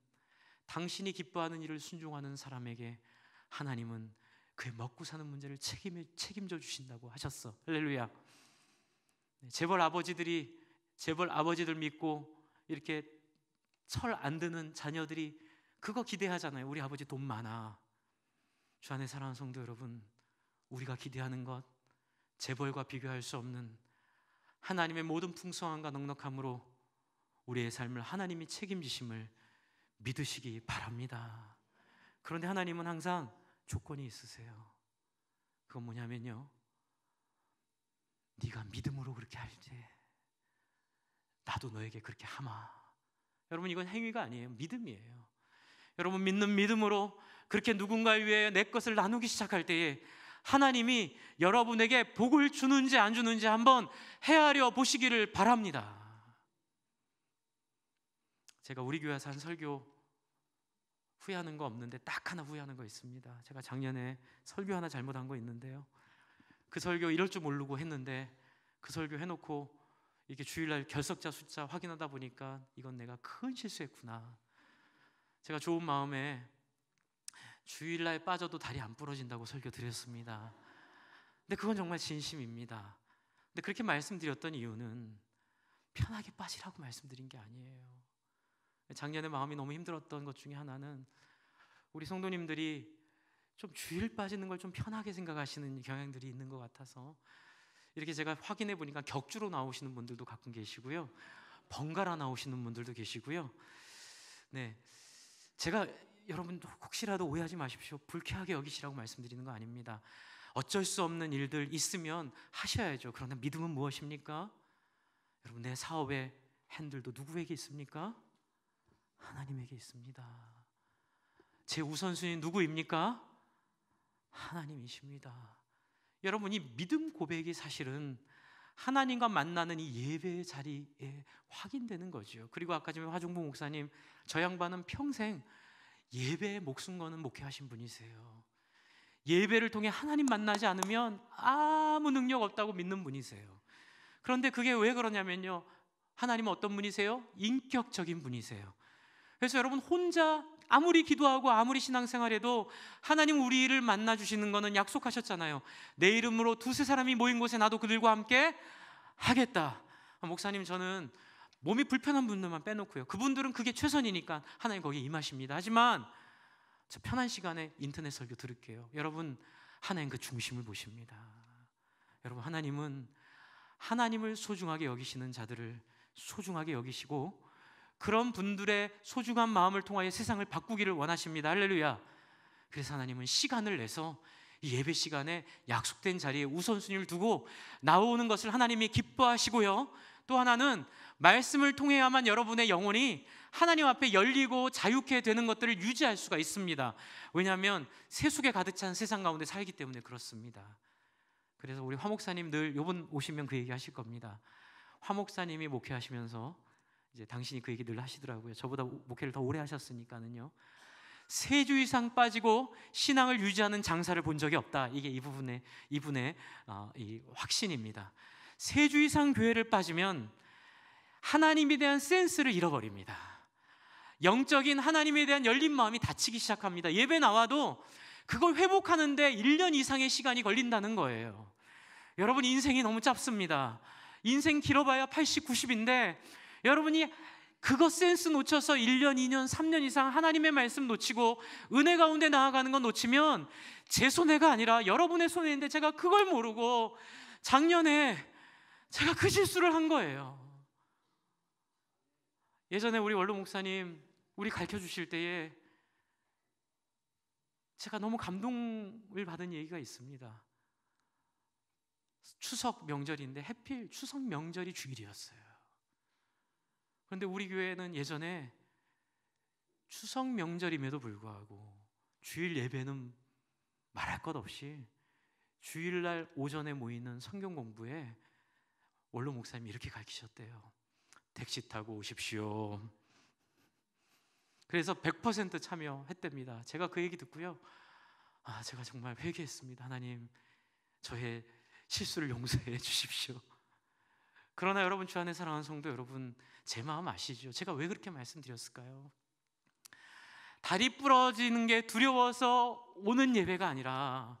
당신이 기뻐하는 일을 순종하는 사람에게 하나님은 그의 먹고 사는 문제를 책임져 주신다고 하셨어. 할렐루야. 재벌 아버지들 믿고 이렇게 철 안 드는 자녀들이 그거 기대하잖아요. 우리 아버지 돈 많아. 주 안에 사랑하는 성도 여러분, 우리가 기대하는 것, 재벌과 비교할 수 없는 하나님의 모든 풍성함과 넉넉함으로 우리의 삶을 하나님이 책임지심을 믿으시기 바랍니다. 그런데 하나님은 항상 조건이 있으세요. 그건 뭐냐면요, 네가 믿음으로 그렇게 할 때 나도 너에게 그렇게 하마. 여러분, 이건 행위가 아니에요. 믿음이에요. 여러분, 믿는 믿음으로 그렇게 누군가를 위해 내 것을 나누기 시작할 때에 하나님이 여러분에게 복을 주는지 안 주는지 한번 헤아려 보시기를 바랍니다. 제가 우리 교회에서 한 설교 후회하는 거 없는데 딱 하나 후회하는 거 있습니다. 제가 작년에 설교 하나 잘못한 거 있는데요, 그 설교 이럴 줄 모르고 했는데 그 설교 해놓고 이게 주일날 결석자 숫자 확인하다 보니까 이건 내가 큰 실수했구나. 제가 좋은 마음에 주일날 빠져도 다리 안 부러진다고 설교 드렸습니다. 근데 그건 정말 진심입니다. 근데 그렇게 말씀드렸던 이유는 편하게 빠지라고 말씀드린 게 아니에요. 작년에 마음이 너무 힘들었던 것 중에 하나는 우리 성도님들이 좀 주일 빠지는 걸 좀 편하게 생각하시는 경향들이 있는 것 같아서 이렇게 제가 확인해 보니까 격주로 나오시는 분들도 가끔 계시고요, 번갈아 나오시는 분들도 계시고요. 네, 제가 여러분 혹시라도 오해하지 마십시오. 불쾌하게 여기시라고 말씀드리는 거 아닙니다. 어쩔 수 없는 일들 있으면 하셔야죠. 그러나 믿음은 무엇입니까? 여러분, 내 사업의 핸들도 누구에게 있습니까? 하나님에게 있습니다. 제 우선순위 누구입니까? 하나님이십니다. 여러분, 이 믿음 고백이 사실은 하나님과 만나는 이 예배의 자리에 확인되는 거죠. 그리고 아까 전에 화종봉 목사님, 저 양반은 평생 예배에 목숨 거는 목회하신 분이세요. 예배를 통해 하나님 만나지 않으면 아무 능력 없다고 믿는 분이세요. 그런데 그게 왜 그러냐면요, 하나님은 어떤 분이세요? 인격적인 분이세요. 그래서 여러분, 혼자 아무리 기도하고 아무리 신앙생활해도 하나님 우리를 만나주시는 거는 약속하셨잖아요. 내 이름으로 두세 사람이 모인 곳에 나도 그들과 함께 하겠다. 목사님, 저는 몸이 불편한 분들만 빼놓고요, 그분들은 그게 최선이니까 하나님 거기에 임하십니다. 하지만 저 편한 시간에 인터넷 설교 들을게요. 여러분, 하나님 그 중심을 보십니다. 여러분, 하나님은 하나님을 소중하게 여기시는 자들을 소중하게 여기시고 그런 분들의 소중한 마음을 통하여 세상을 바꾸기를 원하십니다. 할렐루야. 그래서 하나님은 시간을 내서 이 예배 시간에 약속된 자리에 우선순위를 두고 나오는 것을 하나님이 기뻐하시고요, 또 하나는 말씀을 통해야만 여러분의 영혼이 하나님 앞에 열리고 자유케 되는 것들을 유지할 수가 있습니다. 왜냐하면 세속에 가득 찬 세상 가운데 살기 때문에 그렇습니다. 그래서 우리 화 목사님 늘 요번 오시면 그 얘기 하실 겁니다. 화 목사님이 목회하시면서 이제 당신이 그 얘기 늘 하시더라고요. 저보다 목회를 더 오래 하셨으니까는요. 3주 이상 빠지고 신앙을 유지하는 장사를 본 적이 없다. 이게 이분의 이 확신입니다. 3주 이상 교회를 빠지면 하나님에 대한 센스를 잃어버립니다. 영적인 하나님에 대한 열린 마음이 닫히기 시작합니다. 예배 나와도 그걸 회복하는데 1년 이상의 시간이 걸린다는 거예요. 여러분, 인생이 너무 짧습니다. 인생 길어봐야 80, 90인데 여러분이 그거 센스 놓쳐서 1년, 2년, 3년 이상 하나님의 말씀 놓치고 은혜 가운데 나아가는 거 놓치면 제 손해가 아니라 여러분의 손해인데 제가 그걸 모르고 작년에 제가 그 실수를 한 거예요. 예전에 우리 원로 목사님 우리 가르쳐 주실 때에 제가 너무 감동을 받은 얘기가 있습니다. 추석 명절인데 하필 추석 명절이 주일이었어요. 그런데 우리 교회는 예전에 추석 명절임에도 불구하고 주일 예배는 말할 것 없이 주일날 오전에 모이는 성경 공부에 원로 목사님이 이렇게 가르치셨대요. 택시 타고 오십시오. 그래서 100% 참여했답니다. 제가 그 얘기 듣고요, 제가 정말 회개했습니다. 하나님, 저의 실수를 용서해 주십시오. 그러나 여러분, 주 안에 사랑하는 성도 여러분, 제 마음 아시죠? 제가 왜 그렇게 말씀드렸을까요? 다리 부러지는 게 두려워서 오는 예배가 아니라,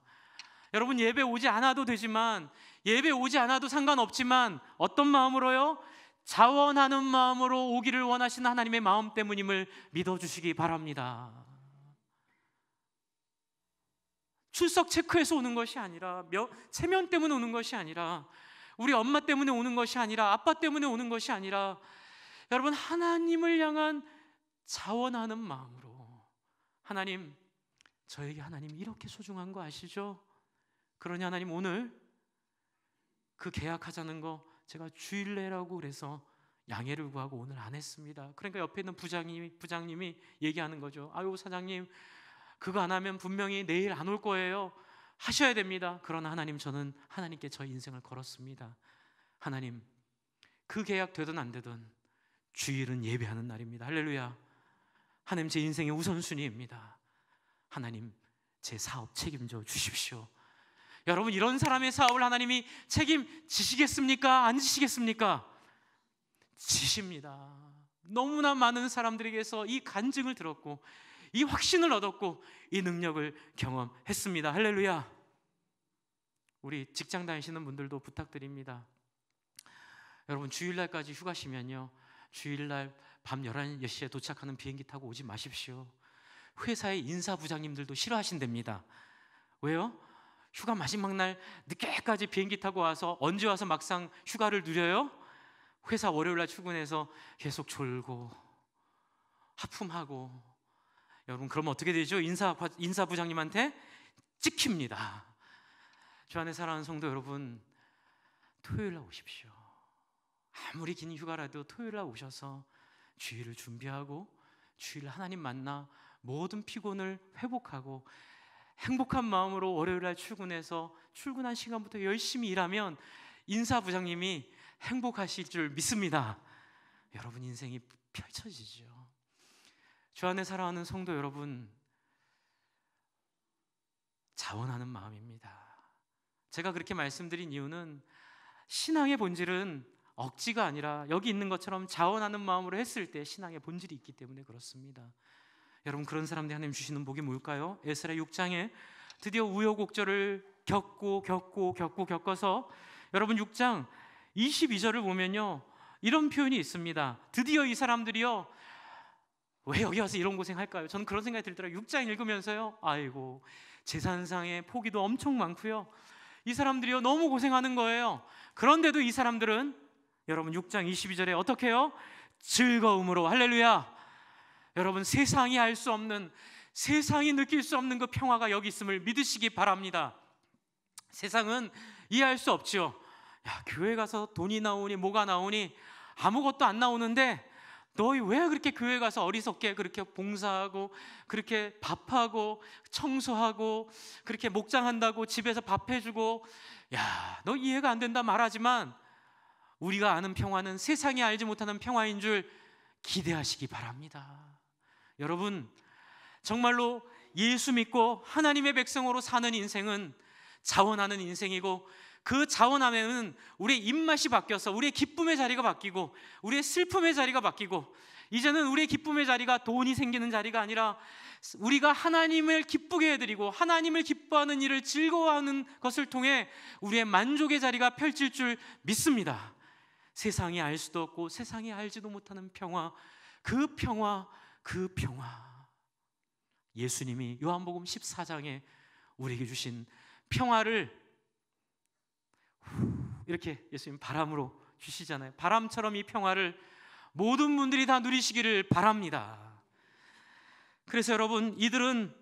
여러분, 예배 오지 않아도 되지만, 예배 오지 않아도 상관없지만 어떤 마음으로요? 자원하는 마음으로 오기를 원하시는 하나님의 마음 때문임을 믿어주시기 바랍니다. 출석 체크해서 오는 것이 아니라, 체면 때문에 오는 것이 아니라, 우리 엄마 때문에 오는 것이 아니라, 아빠 때문에 오는 것이 아니라, 여러분, 하나님을 향한 자원하는 마음으로, 하나님, 저에게 하나님 이렇게 소중한 거 아시죠? 그러니 하나님, 오늘 그 계약하자는 거 제가 주일내라고 그래서 양해를 구하고 오늘 안 했습니다. 그러니까 옆에 있는 부장님이 얘기하는 거죠. 아유, 사장님, 그거 안 하면 분명히 내일 안 올 거예요. 하셔야 됩니다. 그러나 하나님, 저는 하나님께 저의 인생을 걸었습니다. 하나님, 그 계약 되든 안 되든 주일은 예배하는 날입니다. 할렐루야. 하나님, 제 인생의 우선순위입니다. 하나님, 제 사업 책임져 주십시오. 여러분, 이런 사람의 사업을 하나님이 책임지시겠습니까? 안 지시겠습니까? 지십니다. 너무나 많은 사람들에게서 이 간증을 들었고, 이 확신을 얻었고, 이 능력을 경험했습니다. 할렐루야. 우리 직장 다니시는 분들도 부탁드립니다. 여러분, 주일날까지 휴가시면요, 주일날 밤 11시에 도착하는 비행기 타고 오지 마십시오. 회사의 인사부장님들도 싫어하신답니다. 왜요? 휴가 마지막 날 늦게까지 비행기 타고 와서 언제 와서 막상 휴가를 누려요? 회사 월요일날 출근해서 계속 졸고 하품하고. 여러분, 그러면 어떻게 되죠? 인사부장님한테 찍힙니다. 주 안에 사랑하는 성도 여러분, 토요일날 오십시오. 아무리 긴 휴가라도 토요일날 오셔서 주일을 준비하고 주일 하나님 만나 모든 피곤을 회복하고 행복한 마음으로 월요일날 출근해서 출근한 시간부터 열심히 일하면 인사부장님이 행복하실 줄 믿습니다. 여러분, 인생이 펼쳐지죠. 주 안에 사랑하는 성도 여러분, 자원하는 마음입니다. 제가 그렇게 말씀드린 이유는 신앙의 본질은 억지가 아니라 여기 있는 것처럼 자원하는 마음으로 했을 때 신앙의 본질이 있기 때문에 그렇습니다. 여러분, 그런 사람들이 하나님 주시는 복이 뭘까요? 에스라 6장에 드디어 우여곡절을 겪어서 여러분 6장 22절을 보면요, 이런 표현이 있습니다. 드디어 이 사람들이요, 왜 여기 와서 이런 고생할까요? 저는 그런 생각이 들더라고요. 6장 읽으면서요, 아이고, 재산상의 포기도 엄청 많고요, 이 사람들이요 너무 고생하는 거예요. 그런데도 이 사람들은 여러분 6장 22절에 어떻게 해요? 즐거움으로. 할렐루야. 여러분, 세상이 알 수 없는, 세상이 느낄 수 없는 그 평화가 여기 있음을 믿으시기 바랍니다. 세상은 이해할 수 없지요. 야, 교회 가서 돈이 나오니 뭐가 나오니 아무것도 안 나오는데 너희 왜 그렇게 교회 가서 어리석게 그렇게 봉사하고 그렇게 밥하고 청소하고 그렇게 목장한다고 집에서 밥 해주고, 야, 너 이해가 안 된다 말하지만 우리가 아는 평화는 세상이 알지 못하는 평화인 줄 기대하시기 바랍니다. 여러분, 정말로 예수 믿고 하나님의 백성으로 사는 인생은 자원하는 인생이고, 그 자원 안에는 우리의 입맛이 바뀌어서 우리의 기쁨의 자리가 바뀌고 우리의 슬픔의 자리가 바뀌고, 이제는 우리의 기쁨의 자리가 돈이 생기는 자리가 아니라 우리가 하나님을 기쁘게 해드리고 하나님을 기뻐하는 일을 즐거워하는 것을 통해 우리의 만족의 자리가 펼칠 줄 믿습니다. 세상이 알 수도 없고 세상이 알지도 못하는 평화, 그 평화, 그 평화, 예수님이 요한복음 14장에 우리에게 주신 평화를 이렇게 예수님 바람으로 주시잖아요. 바람처럼 이 평화를 모든 분들이 다 누리시기를 바랍니다. 그래서 여러분, 이들은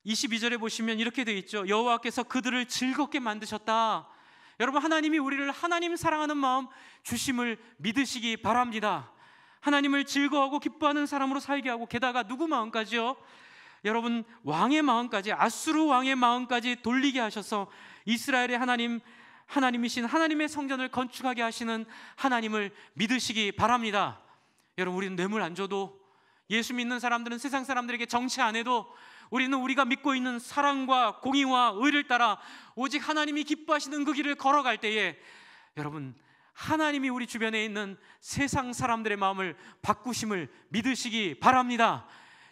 22절에 보시면 이렇게 되어 있죠. 여호와께서 그들을 즐겁게 만드셨다. 여러분, 하나님이 우리를 하나님 사랑하는 마음 주심을 믿으시기 바랍니다. 하나님을 즐거워하고 기뻐하는 사람으로 살게 하고, 게다가 누구 마음까지요? 여러분, 왕의 마음까지, 아수르 왕의 마음까지 돌리게 하셔서 이스라엘의 하나님이신 하나님의 성전을 건축하게 하시는 하나님을 믿으시기 바랍니다. 여러분, 우리는 뇌물 안 줘도, 예수 믿는 사람들은 세상 사람들에게 정치 안 해도, 우리는 우리가 믿고 있는 사랑과 공의와 의를 따라 오직 하나님이 기뻐하시는 그 길을 걸어갈 때에, 여러분, 하나님이 우리 주변에 있는 세상 사람들의 마음을 바꾸심을 믿으시기 바랍니다.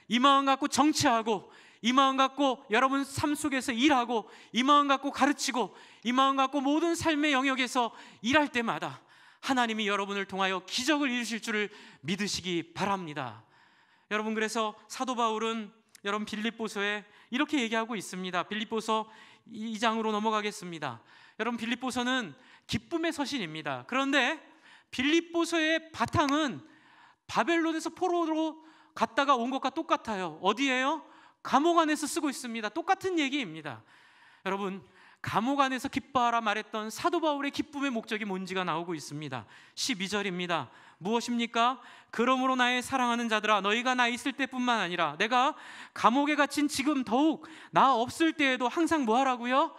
이 마음 갖고 정치하고, 이 마음 갖고 여러분 삶 속에서 일하고, 이 마음 갖고 가르치고, 이 마음 갖고 모든 삶의 영역에서 일할 때마다 하나님이 여러분을 통하여 기적을 이루실 줄을 믿으시기 바랍니다. 여러분, 그래서 사도 바울은 여러분 빌립보서에 이렇게 얘기하고 있습니다. 빌립보서 2장으로 넘어가겠습니다. 여러분, 빌립보서는 기쁨의 서신입니다. 그런데 빌립보서의 바탕은 바벨론에서 포로로 갔다가 온 것과 똑같아요. 어디예요? 감옥 안에서 쓰고 있습니다. 똑같은 얘기입니다. 여러분, 감옥 안에서 기뻐하라 말했던 사도 바울의 기쁨의 목적이 뭔지가 나오고 있습니다. 12절입니다. 무엇입니까? 그러므로 나의 사랑하는 자들아, 너희가 나 있을 때뿐만 아니라 내가 감옥에 갇힌 지금 더욱 나 없을 때에도 항상 뭐 하라고요?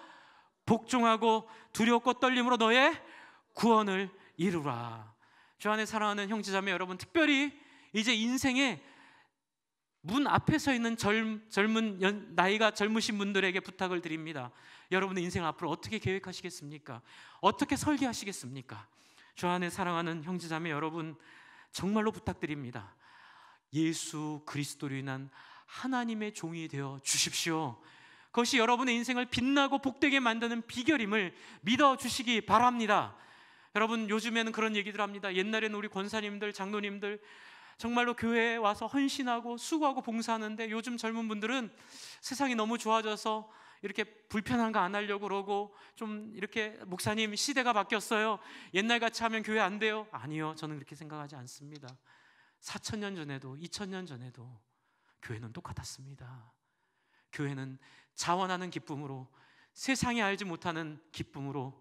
복종하고 두렵고 떨림으로 너의 구원을 이루라. 주 안에 사랑하는 형제자매 여러분, 특별히 이제 인생의 문 앞에 서 있는 나이가 젊으신 분들에게 부탁을 드립니다. 여러분의 인생 앞으로 어떻게 계획하시겠습니까? 어떻게 설계하시겠습니까? 주 안에 사랑하는 형제자매 여러분, 정말로 부탁드립니다. 예수 그리스도로 인한 하나님의 종이 되어 주십시오. 그것이 여러분의 인생을 빛나고 복되게 만드는 비결임을 믿어주시기 바랍니다. 여러분, 요즘에는 그런 얘기들 합니다. 옛날에는 우리 권사님들, 장로님들 정말로 교회에 와서 헌신하고 수고하고 봉사하는데, 요즘 젊은 분들은 세상이 너무 좋아져서 이렇게 불편한 거 안 하려고 그러고, 좀 이렇게 목사님 시대가 바뀌었어요, 옛날같이 하면 교회 안 돼요. 아니요, 저는 그렇게 생각하지 않습니다. 4,000년 전에도 2,000년 전에도 교회는 똑같았습니다. 교회는 자원하는 기쁨으로, 세상이 알지 못하는 기쁨으로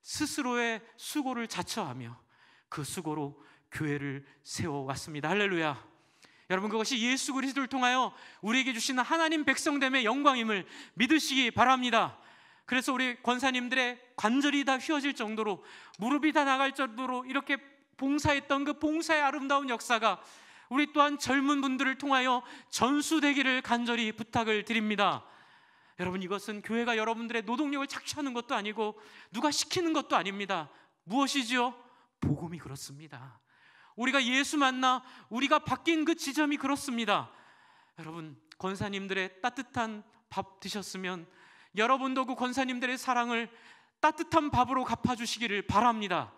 스스로의 수고를 자처하며 그 수고로 교회를 세워왔습니다. 할렐루야. 여러분, 그것이 예수 그리스도를 통하여 우리에게 주시는 하나님 백성됨의 영광임을 믿으시기 바랍니다. 그래서 우리 권사님들의 관절이 다 휘어질 정도로, 무릎이 다 나갈 정도로 이렇게 봉사했던 그 봉사의 아름다운 역사가 우리 또한 젊은 분들을 통하여 전수되기를 간절히 부탁을 드립니다. 여러분, 이것은 교회가 여러분들의 노동력을 착취하는 것도 아니고 누가 시키는 것도 아닙니다. 무엇이지요? 복음이 그렇습니다. 우리가 예수 만나 우리가 바뀐 그 지점이 그렇습니다. 여러분, 권사님들의 따뜻한 밥 드셨으면 여러분도 그 권사님들의 사랑을 따뜻한 밥으로 갚아주시기를 바랍니다.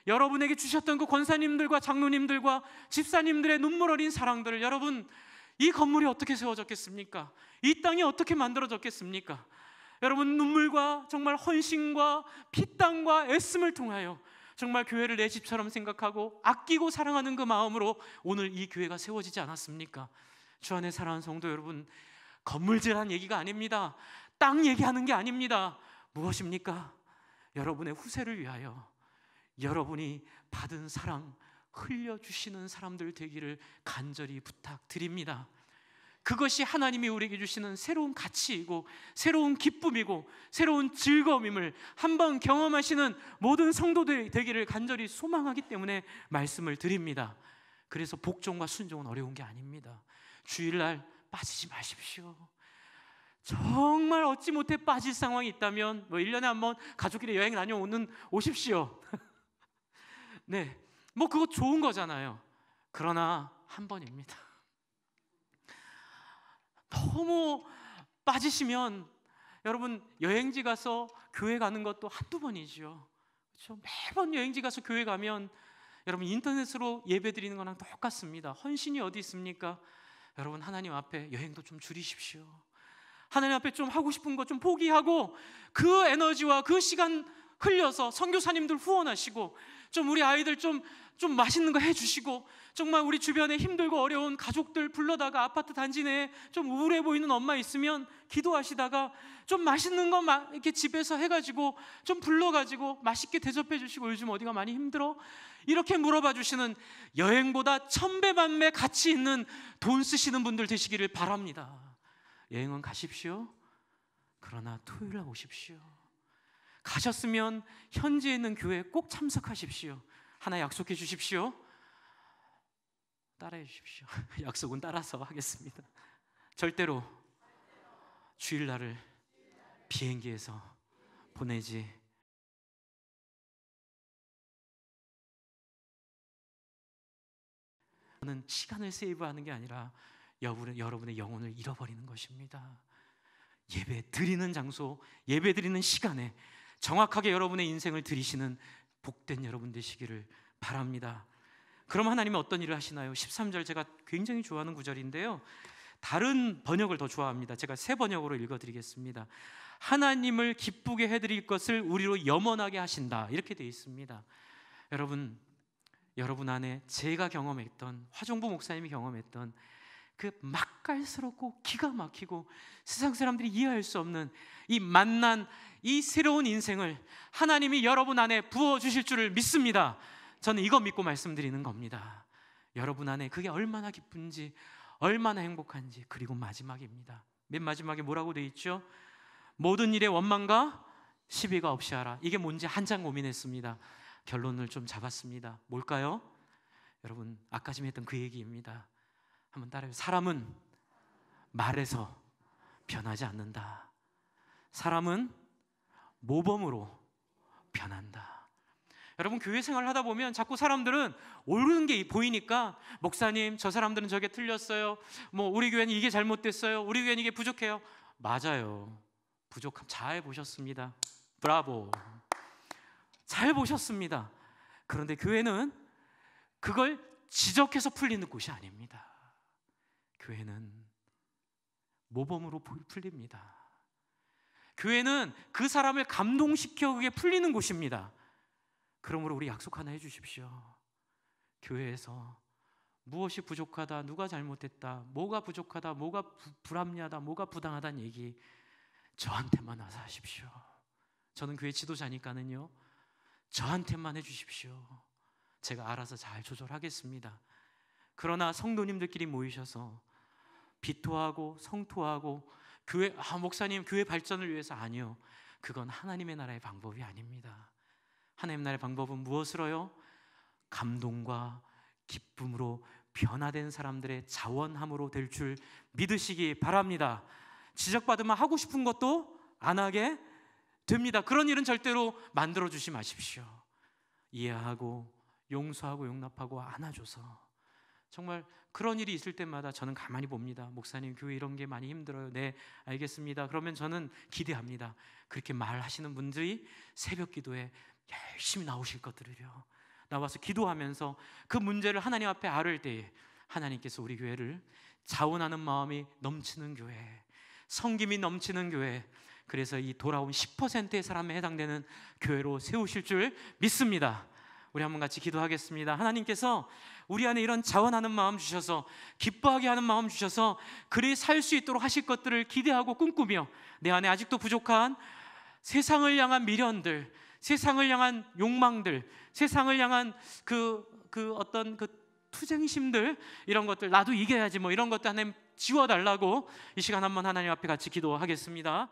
여러분에게 주셨던 그 권사님들과 장로님들과 집사님들의 눈물 어린 사랑들을, 여러분, 이 건물이 어떻게 세워졌겠습니까? 이 땅이 어떻게 만들어졌겠습니까? 여러분, 눈물과 정말 헌신과 피땀과 애씀을 통하여 정말 교회를 내 집처럼 생각하고 아끼고 사랑하는 그 마음으로 오늘 이 교회가 세워지지 않았습니까? 주 안에 사랑하는 성도 여러분, 건물질한 얘기가 아닙니다. 땅 얘기하는 게 아닙니다. 무엇입니까? 여러분의 후세를 위하여 여러분이 받은 사랑 흘려주시는 사람들 되기를 간절히 부탁드립니다. 그것이 하나님이 우리에게 주시는 새로운 가치이고 새로운 기쁨이고 새로운 즐거움임을 한번 경험하시는 모든 성도들 되기를 간절히 소망하기 때문에 말씀을 드립니다. 그래서 복종과 순종은 어려운 게 아닙니다. 주일날 빠지지 마십시오. 정말 얻지 못해 빠질 상황이 있다면 1년에 한번 가족끼리 여행 오십시오. 네, 그거 좋은 거잖아요. 그러나 한 번입니다. 너무 빠지시면 여러분 여행지 가서 교회 가는 것도 한두 번이죠. 그렇죠? 매번 여행지 가서 교회 가면 여러분 인터넷으로 예배 드리는 거랑 똑같습니다. 헌신이 어디 있습니까? 여러분 하나님 앞에 여행도 좀 줄이십시오. 하나님 앞에 좀 하고 싶은 거 좀 포기하고 그 에너지와 그 시간 흘려서 선교사님들 후원하시고 좀 우리 아이들 좀 맛있는 거 해주시고 정말 우리 주변에 힘들고 어려운 가족들 불러다가 아파트 단지 내에 좀 우울해 보이는 엄마 있으면 기도하시다가 좀 맛있는 거 이렇게 집에서 해가지고 좀 불러가지고 맛있게 대접해 주시고 요즘 어디가 많이 힘들어? 이렇게 물어봐 주시는 여행보다 1000배 만배 가치 있는 돈 쓰시는 분들 되시기를 바랍니다. 여행은 가십시오. 그러나 토요일에 오십시오. 가셨으면 현지에 있는 교회에 꼭 참석하십시오. 하나 약속해 주십시오. 따라해 주십시오. 약속은 따라서 하겠습니다. 절대로 주일날을 비행기에서 보내지 는 시간을 세이브하는 게 아니라 여러분의 영혼을 잃어버리는 것입니다. 예배 드리는 장소, 예배 드리는 시간에 정확하게 여러분의 인생을 드리시는 복된 여러분 되시기를 바랍니다. 그럼 하나님은 어떤 일을 하시나요? 13절 제가 굉장히 좋아하는 구절인데요, 다른 번역을 더 좋아합니다. 제가 새 번역으로 읽어드리겠습니다. 하나님을 기쁘게 해드릴 것을 우리로 염원하게 하신다, 이렇게 되어 있습니다. 여러분 안에 제가 경험했던, 화종부 목사님이 경험했던 그 맛깔스럽고 기가 막히고 세상 사람들이 이해할 수 없는 이 만난 이 새로운 인생을 하나님이 여러분 안에 부어주실 줄을 믿습니다. 저는 이거 믿고 말씀드리는 겁니다. 여러분 안에 그게 얼마나 기쁜지, 얼마나 행복한지. 그리고 마지막입니다. 맨 마지막에 뭐라고 되어 있죠? 모든 일에 원망과 시비가 없이 하라. 이게 뭔지 한참 고민했습니다. 결론을 좀 잡았습니다. 뭘까요? 여러분 아까 좀 했던 그 얘기입니다. 한번 따라해요. 사람은 말에서 변하지 않는다. 사람은 모범으로 변한다. 여러분 교회 생활을 하다 보면 자꾸 사람들은 옳은 게 보이니까, 목사님 저 사람들은 저게 틀렸어요, 우리 교회는 이게 잘못됐어요, 우리 교회는 이게 부족해요. 맞아요. 부족함 잘 보셨습니다. 브라보. 잘 보셨습니다. 그런데 교회는 그걸 지적해서 풀리는 곳이 아닙니다. 교회는 모범으로 풀립니다. 교회는 그 사람을 감동시켜 그게 풀리는 곳입니다. 그러므로 우리 약속 하나 해주십시오. 교회에서 무엇이 부족하다, 누가 잘못했다, 뭐가 부족하다, 뭐가 불합리하다, 뭐가 부당하다는 얘기 저한테만 와서 하십시오. 저는 교회 지도자니까는요, 저한테만 해주십시오. 제가 알아서 잘 조절하겠습니다. 그러나 성도님들끼리 모이셔서 비토하고 성토하고 교회, 목사님 교회 발전을 위해서, 아니요, 그건 하나님의 나라의 방법이 아닙니다. 하나님의 나라의 방법은 무엇으로요? 감동과 기쁨으로 변화된 사람들의 자원함으로 될 줄 믿으시기 바랍니다. 지적받으면 하고 싶은 것도 안 하게 됩니다. 그런 일은 절대로 만들어주지 마십시오. 이해하고 용서하고 용납하고 안아줘서, 정말 그런 일이 있을 때마다 저는 가만히 봅니다. 목사님 교회 이런 게 많이 힘들어요. 네, 알겠습니다. 그러면 저는 기대합니다. 그렇게 말하시는 분들이 새벽 기도에 열심히 나오실 것들을요, 나와서 기도하면서 그 문제를 하나님 앞에 아를 때에 하나님께서 우리 교회를 자원하는 마음이 넘치는 교회, 성김이 넘치는 교회, 그래서 이 돌아온 10%의 사람에 해당되는 교회로 세우실 줄 믿습니다. 우리 한번 같이 기도하겠습니다. 하나님께서 우리 안에 이런 자원하는 마음 주셔서, 기뻐하게 하는 마음 주셔서 그리 살 수 있도록 하실 것들을 기대하고 꿈꾸며, 내 안에 아직도 부족한 세상을 향한 미련들, 세상을 향한 욕망들, 세상을 향한 어떤 투쟁심들, 이런 것들, 나도 이겨야지 뭐 이런 것들 하나님 지워달라고 이 시간 한번 하나님 앞에 같이 기도하겠습니다.